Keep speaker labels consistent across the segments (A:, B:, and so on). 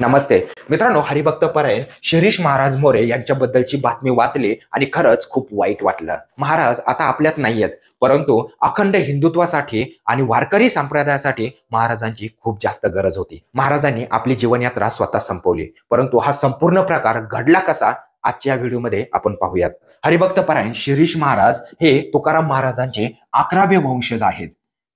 A: नमस्ते मित्रांनो, हरिभक्त परायण शिरीष महाराज मोरे यांच्याबद्दलची बातमी वाचली आणि खरंच खूप वाईट वाटलं. महाराज आता आपल्यात नाहीयेत, परंतु अखंड हिंदुत्वासाठी आणि वारकरी संप्रदायासाठी महाराजांची खूप जास्त गरज होती. महाराजांनी आपली जीवनयात्रा स्वतः संपवली, परंतु हा संपूर्ण प्रकार घडला कसा आजच्या व्हिडिओमध्ये आपण पाहूयात. हरिभक्त परायण शिरीष महाराज हे तुकाराम महाराजांचे 11वे वंशज आहेत.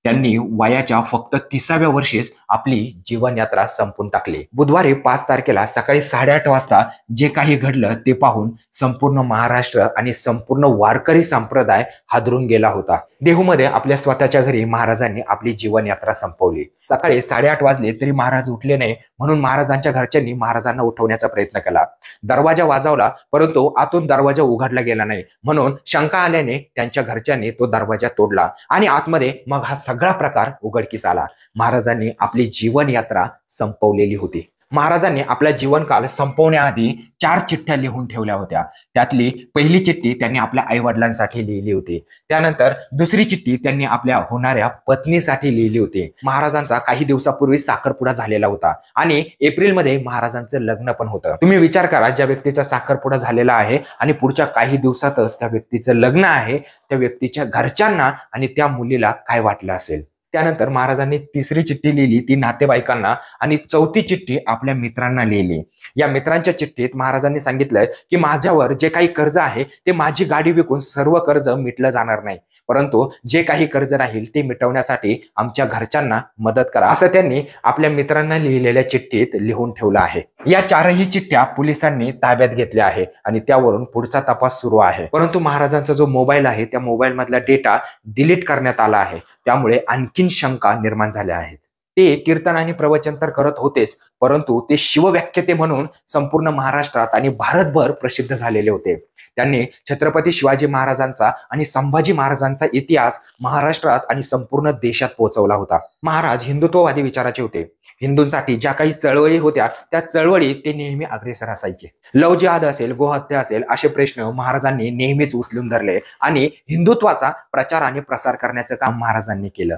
A: त्यांनी वयाच्या फक्त 30व्या वर्षीच आपली जीवनयात्रा संपून टाकली. बुधवारी 5 तारखेला सकाळी 8:30 वाजता जे काही घडलं ते पाहून संपूर्ण महाराष्ट्र आणि संपूर्ण वारकरी संप्रदाय हादरून गेला होता. देहूमध्ये आपल्या स्वतःच्या घरी महाराजांनी आपली जीवनयात्रा संपवली. सकाळी 8:30 वाजले तरी महाराज उठले नाही, म्हणून महाराजांच्या घरच्यांनी महाराजांना उठवण्याचा प्रयत्न केला. दरवाजा वाजवला, परंतु आतून दरवाजा उघडला गेला नाही, म्हणून शंका आल्याने त्यांच्या घरच्यांनी तो दरवाजा तोडला आणि आतमध्ये मग हा सगळा प्रकार उघडकीस आला. महाराजांनी आपली जीवनयात्रा संपवलेली होती. महाराजांनी आपला जीवनकाल संपवण्याआधी 4 चिठ्ठ्या लिहून ठेवल्या होत्या. त्यातली पहिली चिठ्ठी त्यांनी आपल्या आई वडिलांसाठी लिहिली होती. त्यानंतर दुसरी चिठ्ठी त्यांनी आपल्या होणाऱ्या पत्नीसाठी लिहिली होती. महाराजांचा काही दिवसापूर्वी साखरपुडा झालेला होता आणि एप्रिलमध्ये महाराजांचं लग्न पण होतं. तुम्ही विचार करा, ज्या व्यक्तीचा साखरपुडा झालेला आहे आणि पुढच्या काही दिवसातच त्या व्यक्तीचं लग्न आहे, त्या व्यक्तीच्या घरच्यांना आणि त्या मुलीला काय वाटलं असेल. त्यानंतर महाराजांनी तिसरी चिठ्ठी लिहिली, ती नातेवाईकांना, आणि चौथी चिठ्ठी आपल्या मित्रांना लिहिली. या मित्रांच्या चिठ्ठीत महाराजांनी सांगितलंय की माझ्यावर जे काही कर्ज आहे ते माझी गाडी विकून सर्व कर्ज मिटलं जाणार नाही, परंतु जे काही कर्ज राहील ते मिटवण्यासाठी आमच्या घरच्यांना मदत करा, असं त्यांनी आपल्या मित्रांना लिहिलेल्या चिठ्ठीत लिहून ठेवलं आहे. या 4ही चिठ्ठ्या पोलिसांनी ताब्यात घेतल्या आहे आणि त्यावरून पुढचा तपास सुरू आहे. परंतु महाराजांचा जो मोबाईल आहे त्या मोबाईल मधला डेटा डिलीट करण्यात आला आहे. त्यामुळे आणखीन शंका निर्माण झाल्या आहेत. ते कीर्तन आणि प्रवचन तर करत होतेच, परंतु ते शिवव्याख्याते म्हणून संपूर्ण महाराष्ट्रात आणि भारतभर प्रसिद्ध झालेले होते. त्यांनी छत्रपती शिवाजी महाराजांचा आणि संभाजी महाराजांचा इतिहास महाराष्ट्रात आणि संपूर्ण देशात पोहोचवला होता. महाराज हिंदुत्ववादी विचाराचे होते. हिंदूंसाठी ज्या काही चळवळी होत्या त्या चळवळीत ते नेहमी अग्रेसर असायचे. लव जिहाद असेल, गोहत्या असेल, असे प्रश्न महाराजांनी नेहमीच उचलून धरले आणि हिंदुत्वाचा प्रचार आणि प्रसार करण्याचं काम महाराजांनी केलं.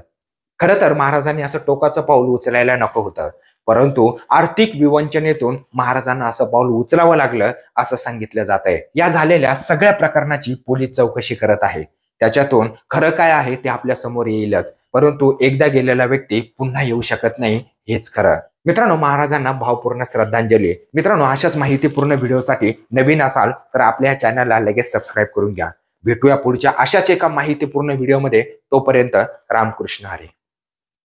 A: खरं तर महाराजांनी असं टोकाचं पाऊल उचलायला नको होतं, परंतु आर्थिक विवंचनेतून महाराजांना असं पाऊल उचलावं लागलं असं सांगितलं जात आहे. या झालेल्या सगळ्या प्रकरणाची पोलीस चौकशी करत आहे. त्याच्यातून खरं काय आहे ते आपल्या समोर येईलच, परंतु एकदा गेलेला व्यक्ती पुन्हा येऊ शकत नाही, हेच खरं. मित्रांनो, महाराजांना भावपूर्ण श्रद्धांजली. मित्रांनो, अशाच माहितीपूर्ण व्हिडिओसाठी नवीन असाल तर आपल्या चॅनलला लगेच सबस्क्राईब करून घ्या. भेटूया पुढच्या अशाच एका माहितीपूर्ण व्हिडिओमध्ये. तोपर्यंत रामकृष्ण हरी.